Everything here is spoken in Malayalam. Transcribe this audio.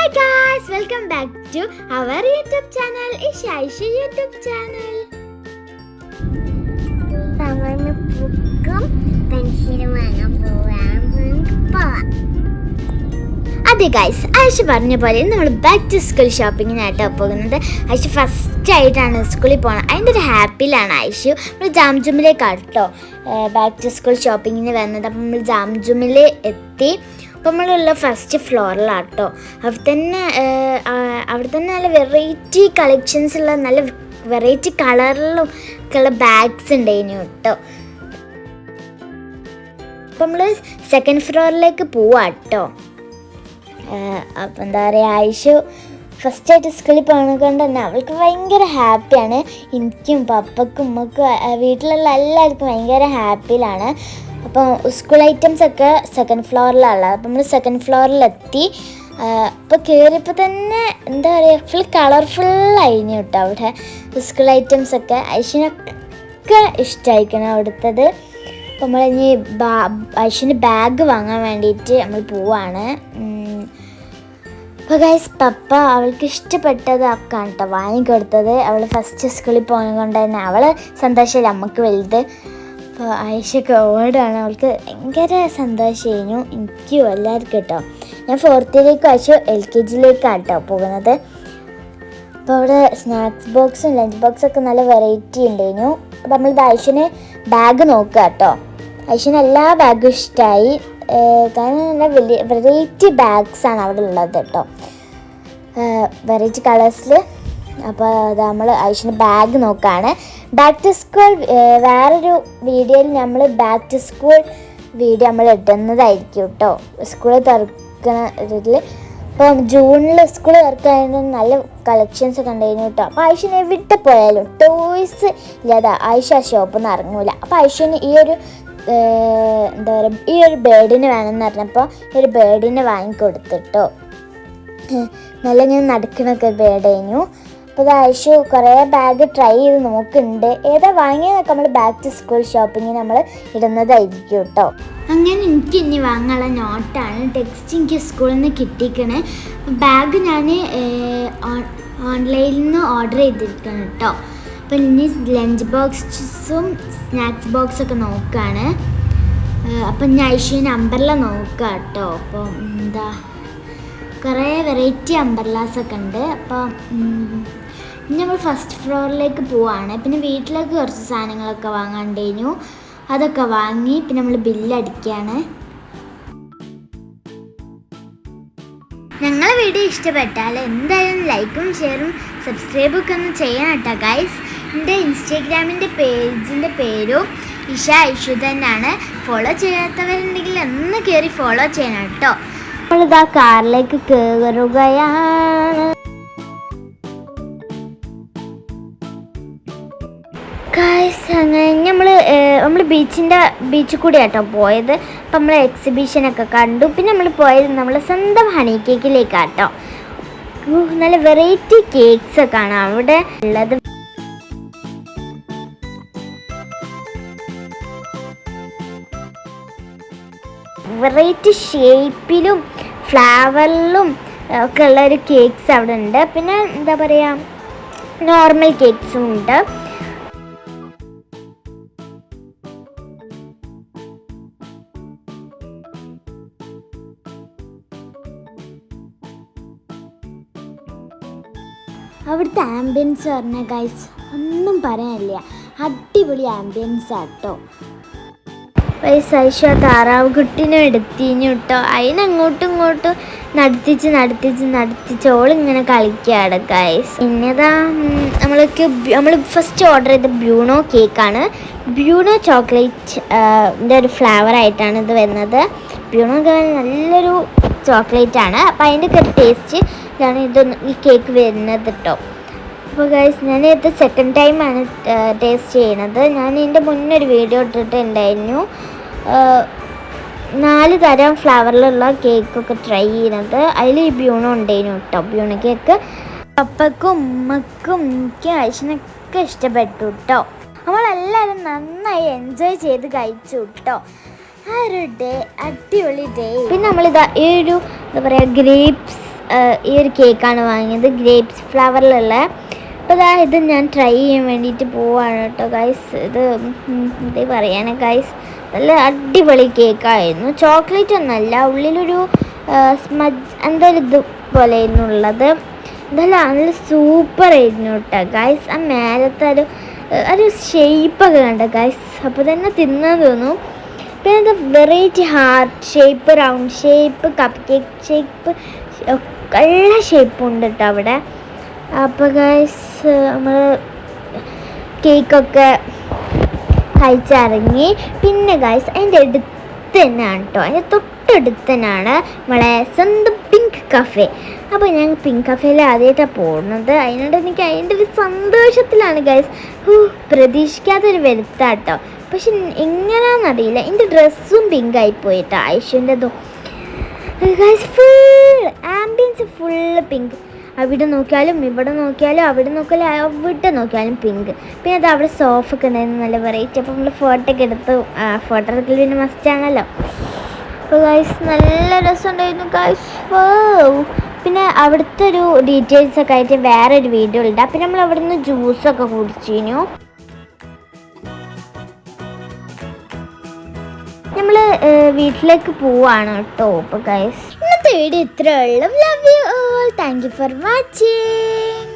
Hi guys, welcome back to our YouTube channel, Isha YouTube channel. അതെ ഗൈസ്, ആയിഷ പറഞ്ഞ പോലെ നമ്മൾ ബാക്ക് ടു സ്കൂൾ ഷോപ്പിങ്ങിനായിട്ടാണ് പോകുന്നത്. ആയിഷ ഫസ്റ്റ് ആയിട്ടാണ് സ്കൂളിൽ പോകണം. അതിൻ്റെ ഒരു ഹാപ്പിയിലാണ് ആയിഷ. നമ്മൾ ജാംജുമിലേക്കാണ് കേട്ടോ ബാക്ക് ടു സ്കൂൾ ഷോപ്പിങ്ങിന് വരുന്നത്. അപ്പം നമ്മൾ ജാംജുമിൽ എത്തി. അപ്പോൾ നമ്മളുള്ള ഫസ്റ്റ് ഫ്ലോറിലാണ് കേട്ടോ. അവിടെ തന്നെ നല്ല വെറൈറ്റി കളക്ഷൻസ് ഉള്ള നല്ല വെറൈറ്റി കളറിലും ഒക്കെയുള്ള ബാഗ്സ് ഉണ്ടായിരുന്നു കേട്ടോ. അപ്പോൾ നമ്മൾ സെക്കൻഡ് ഫ്ലോറിലേക്ക് പോവാം കേട്ടോ. അപ്പം എന്താ പറയുക, ആയിഷു ഫസ്റ്റായിട്ട് സ്കൂളിൽ പോകുന്നത് കൊണ്ട് തന്നെ അവൾക്ക് ഭയങ്കര ഹാപ്പിയാണ്. എനിക്കും പപ്പക്കും ഉമ്മക്കും വീട്ടിലുള്ള എല്ലാവർക്കും ഭയങ്കര ഹാപ്പിയിലാണ്. അപ്പോൾ സ്കൂൾ ഐറ്റംസ് ഒക്കെ സെക്കൻഡ് ഫ്ലോറിലുള്ളത്. അപ്പം നമ്മൾ സെക്കൻഡ് ഫ്ലോറിലെത്തി. അപ്പോൾ കയറിയപ്പോൾ തന്നെ എന്താ പറയുക, ഫുൾ കളർഫുള്ളായിരുന്നു കേട്ടോ അവിടെ സ്കൂൾ ഐറ്റംസ് ഒക്കെ. ഐഷിനൊക്കെ ഇഷ്ടമായിരിക്കണം അവിടുത്തത്. അപ്പോൾ നമ്മളിനി ഐഷിന് ബാഗ് വാങ്ങാൻ വേണ്ടിയിട്ട് നമ്മൾ പോവാണ്. അപ്പോൾ ഗൈസ്, പപ്പ അവൾക്ക് ഇഷ്ടപ്പെട്ടതൊക്കെയാണ് കേട്ടോ വാങ്ങിക്കൊടുത്തത്. അവൾ ഫസ്റ്റ് സ്കൂളിൽ പോകുന്നത് കൊണ്ട് തന്നെ അവൾ സന്തോഷമില്ല, നമുക്ക് വലുത്. അപ്പോൾ ആയിഷൊക്കെ ഓടാണ്, അവൾക്ക് ഭയങ്കര സന്തോഷമായിരുന്നു. എനിക്കും എല്ലാവർക്കും കേട്ടോ. ഞാൻ ഫോർത്തിലേക്കും ആയിഷ LKGയിലേക്കാണ് കേട്ടോ പോകുന്നത്. അപ്പോൾ അവിടെ സ്നാക്സ് ബോക്സും ലഞ്ച് ബോക്സൊക്കെ നല്ല വെറൈറ്റി ഉണ്ടായിരുന്നു. അപ്പോൾ നമ്മളിത് ആയിഷന് ബാഗ് നോക്കുക കേട്ടോ. ആയിഷന് എല്ലാ ബാഗും ഇഷ്ടമായി, കാരണം നല്ല വലിയ വെറൈറ്റി ബാഗ്സാണ് അവിടെ ഉള്ളത് കേട്ടോ, വെറൈറ്റി കളേഴ്സിൽ. അപ്പോൾ അത് നമ്മൾ ആയിഷന് ബാഗ് നോക്കുകയാണ്. ബാക്ക് ടു സ്കൂൾ വേറൊരു വീഡിയോയിൽ നമ്മൾ ബാക്ക് ടു സ്കൂൾ വീഡിയോ നമ്മൾ ഇടുന്നതായിരിക്കും കേട്ടോ, സ്കൂൾ തുറക്കുന്ന ഇതിൽ. അപ്പം ജൂണിൽ സ്കൂൾ തുറക്കാൻ നല്ല കളക്ഷൻസ് ഒക്കെ ഉണ്ടായിരുന്നു കേട്ടോ. അപ്പോൾ ആയിഷന് എവിടെ പോയാലും ടോയ്സ് ഇല്ലാതെ ആയിഷ ആ ഷോപ്പിൽ നിന്ന് ഇറങ്ങൂല. അപ്പോൾ ആയിഷന് ഈ ഒരു എന്താ പറയുക, ഈ ഒരു ബേർഡിന് വേണമെന്ന് പറഞ്ഞപ്പോൾ ഈ ഒരു ബേർഡിനെ വാങ്ങിക്കൊടുത്തിട്ടോ. നല്ല ഇങ്ങനെ നടക്കണൊക്കെ ബേർഡായിരുന്നു. അപ്പോൾ ഇത് ആയിഷു കുറേ ബാഗ് ട്രൈ ചെയ്ത് നോക്കുന്നുണ്ട്. ഏതാ വാങ്ങിയതൊക്കെ നമ്മൾ ബാക്ക് ടു സ്കൂൾ ഷോപ്പിങ്ങിന് നമ്മൾ ഇടുന്നതായിരിക്കും കേട്ടോ. അങ്ങനെ എനിക്ക് ഇനി വാങ്ങാനുള്ള നോട്ടാണ്. ടെക്സ്റ്റ് എനിക്ക് സ്കൂളിൽ നിന്ന് കിട്ടിക്കണേ. ബാഗ് ഞാൻ ഓൺലൈനിൽ നിന്ന് ഓർഡർ ചെയ്തിരിക്കണം കേട്ടോ. അപ്പം ഇനി ലഞ്ച് ബോക്സും സ്നാക്സ് ബോക്സൊക്കെ നോക്കുകയാണ്. അപ്പം ഞാൻ ഐഷുവിന് അംബ്രല്ല നോക്കുക കേട്ടോ. അപ്പം എന്താ കുറേ വെറൈറ്റി അംബ്രല്ലാസൊക്കെ ഉണ്ട്. അപ്പം ഇനി നമ്മൾ ഫസ്റ്റ് ഫ്ലോറിലേക്ക് പോവാണ്. പിന്നെ വീട്ടിലേക്ക് കുറച്ച് സാധനങ്ങളൊക്കെ വാങ്ങാണ്ടേനു, അതൊക്കെ വാങ്ങി പിന്നെ നമ്മൾ ബില്ലടിക്കുകയാണ്. ഞങ്ങളെ വീഡിയോ ഇഷ്ടപ്പെട്ടാൽ എന്തായാലും ലൈക്കും ഷെയറും സബ്സ്ക്രൈബും ഒക്കെ ഒന്ന് ചെയ്യണം കേട്ടോ ഗൈസ്. എൻ്റെ ഇൻസ്റ്റാഗ്രാമിൻ്റെ പേജിൻ്റെ പേരും ഇഷ ഐഷു തന്നെയാണ്. ഫോളോ ചെയ്യാത്തവരുണ്ടെങ്കിൽ ഒന്ന് കയറി ഫോളോ ചെയ്യണം കേട്ടോ. നമ്മളിതാ കാറിലേക്ക് കയറുകയാണ്. ഗൈസ്, അങ്ങനെ നമ്മൾ ബീച്ചിൽ കൂടെ ആട്ടോ പോയത്. അപ്പം നമ്മൾ എക്സിബിഷനൊക്കെ കണ്ടു. പിന്നെ നമ്മൾ പോയത് നമ്മൾ സ്വന്തം ഹണി കേക്കിലേക്കാട്ടോ. നല്ല വെറൈറ്റി കേക്ക്സൊക്കെ ആണ് അവിടെ ഉള്ളത്. വെറൈറ്റി ഷേപ്പിലും ഫ്ലേവറിലും ഒക്കെ ഉള്ള ഒരു കേക്ക്സ് അവിടെ ഉണ്ട്. പിന്നെ എന്താ പറയുക, നോർമൽ കേക്ക്സും ഉണ്ട്. അവിടുത്തെ ആംബിയൻസ് പറഞ്ഞ ഗൈസ് ഒന്നും പറയാനില്ല, അടിപൊളി ആംബിയൻസ് ആട്ടോ. ഐഷ താറാവ് കുട്ടീനെ എടുത്തിഞ്ഞു കേട്ടോ. അതിനങ്ങോട്ടും ഇങ്ങോട്ടും നടത്തിച്ച് ഓളിങ്ങനെ കളിക്കുകയാണ് ഗൈസ്. പിന്നെതാ നമ്മൾ ഫസ്റ്റ് ഓർഡർ ചെയ്ത ബ്രൂണോ കേക്കാണ്. ബ്രൂണോ ചോക്ലേറ്റ് ഒരു ഫ്ലേവറായിട്ടാണ് ഇത് വരുന്നത്. ബ്രൂണോ നല്ലൊരു ചോക്ലേറ്റാണ്. അപ്പോൾ അതിൻ്റെ ഒക്കെ ഒരു ടേസ്റ്റ് ഈ കേക്ക് വരുന്നത് കേട്ടോ. അപ്പോൾ ഗൈസ്, ഞാനിത് സെക്കൻഡ് ടൈമാണ് ടേസ്റ്റ് ചെയ്യണത്. ഞാൻ ഇതിൻ്റെ മുന്നേ ഒരു വീഡിയോ ഇട്ടിട്ടുണ്ടായിരുന്നു, 4 തരം ഫ്ലേവറിലുള്ള കേക്കൊക്കെ ട്രൈ ചെയ്യുന്നത്. അതിൽ ഈ ബ്യൂണോ ഉണ്ടായിരുന്നു കേട്ടോ, ബ്യൂണോ കേക്ക്. പപ്പക്കും ഉമ്മക്കും എനിക്കും ഐഷനൊക്കെ ഇഷ്ടപ്പെട്ടു കേട്ടോ. നമ്മളെല്ലാവരും നന്നായി എൻജോയ് ചെയ്ത് കഴിച്ചു കേട്ടോ. ആ ഒരു ഡേ അടിപൊളി ഡേ. പിന്നെ നമ്മളിതാ ഈ ഒരു എന്താ പറയുക ഗ്രേപ്സ് ഈ ഒരു കേക്കാണ് വാങ്ങിയത്, ഗ്രേപ്സ് ഫ്ലവറിലുള്ള. അപ്പോൾ ഇത് ഞാൻ ട്രൈ ചെയ്യാൻ വേണ്ടിയിട്ട് പോവാണ് കേട്ടോ ഗൈസ്. ഇത് എന്താ പറയാനാ ഗൈസ്, നല്ല അടിപൊളി കേക്കായിരുന്നു. ചോക്ലേറ്റ് ഒന്നല്ല, ഉള്ളിലൊരു എന്തൊരു ഇത് പോലെ ആയിരുന്നു ഉള്ളത്. ഇതെല്ലാം നല്ല സൂപ്പറായിരുന്നു കേട്ടോ ഗൈസ്. ആ മേലത്തെ ഒരു ഷേപ്പൊക്കെ കണ്ട ഗൈസ്, അപ്പോൾ തന്നെ തിന്നാൻ തോന്നും. പിന്നെ എന്താ variety heart shape, round shape, cup cake shape, എല്ലാ ഷേപ്പും ഉണ്ട് കേട്ടോ അവിടെ. അപ്പോൾ ഗൈസ് നമ്മൾ കേക്കൊക്കെ കഴിച്ചിറങ്ങി. പിന്നെ ഗൈസ് അതിൻ്റെ അടുത്ത് തന്നെയാണ് കേട്ടോ, അതിൻ്റെ തൊട്ടടുത്ത് തന്നെയാണ് നമ്മളെ സ്വന്തം പിങ്ക് കഫേ. അപ്പോൾ ഞാൻ പിങ്ക് കഫേയിൽ ആദ്യമായിട്ടാണ് പോകുന്നത്. അതിനോട് എനിക്ക് അതിൻ്റെ ഒരു സന്തോഷത്തിലാണ് ഗൈസ്. പ്രതീക്ഷിക്കാത്തൊരു വരുത്താട്ടോ. പക്ഷെ എങ്ങനെയാണെന്നറിയില്ല, എൻ്റെ ഡ്രസ്സും പിങ്ക് ആയിപ്പോയിട്ടോ, ആയിഷൻ്റെതും guys. Full ambience full pink. അവിടെ നോക്കിയാലും ഇവിടെ നോക്കിയാലും അവിടെ നോക്കിയാലും അവിടെ നോക്കിയാലും പിങ്ക്. പിന്നെ അത് അവിടെ സോഫ ഒക്കെ ഉണ്ടായിരുന്നു, നല്ല വെറൈറ്റി. അപ്പോൾ നമ്മൾ ഫോട്ടോ ഒക്കെ എടുത്തു. ഫോട്ടോ എടുക്കൽ പിന്നെ മസ്റ്റാണല്ലോ. അപ്പോൾ ഗൈസ് നല്ല രസമുണ്ടായിരുന്നു ഗൈസ്. പിന്നെ അവിടുത്തെ ഒരു ഡീറ്റെയിൽസൊക്കെ ആയിട്ട് വേറൊരു വീഡിയോ ഉണ്ട്. പിന്നെ നമ്മൾ അവിടെ നിന്ന് ജ്യൂസൊക്കെ കുടിച്ചിരുന്നു. നമ്മൾ വീട്ടിലേക്ക് പോവാണ് കേട്ടോ. അപ്പോൾ ഗൈസ് ഇന്നത്തെ വീഡിയോ ഇത്രയേ ഉള്ളൂ. Love you all. Thank you for watching.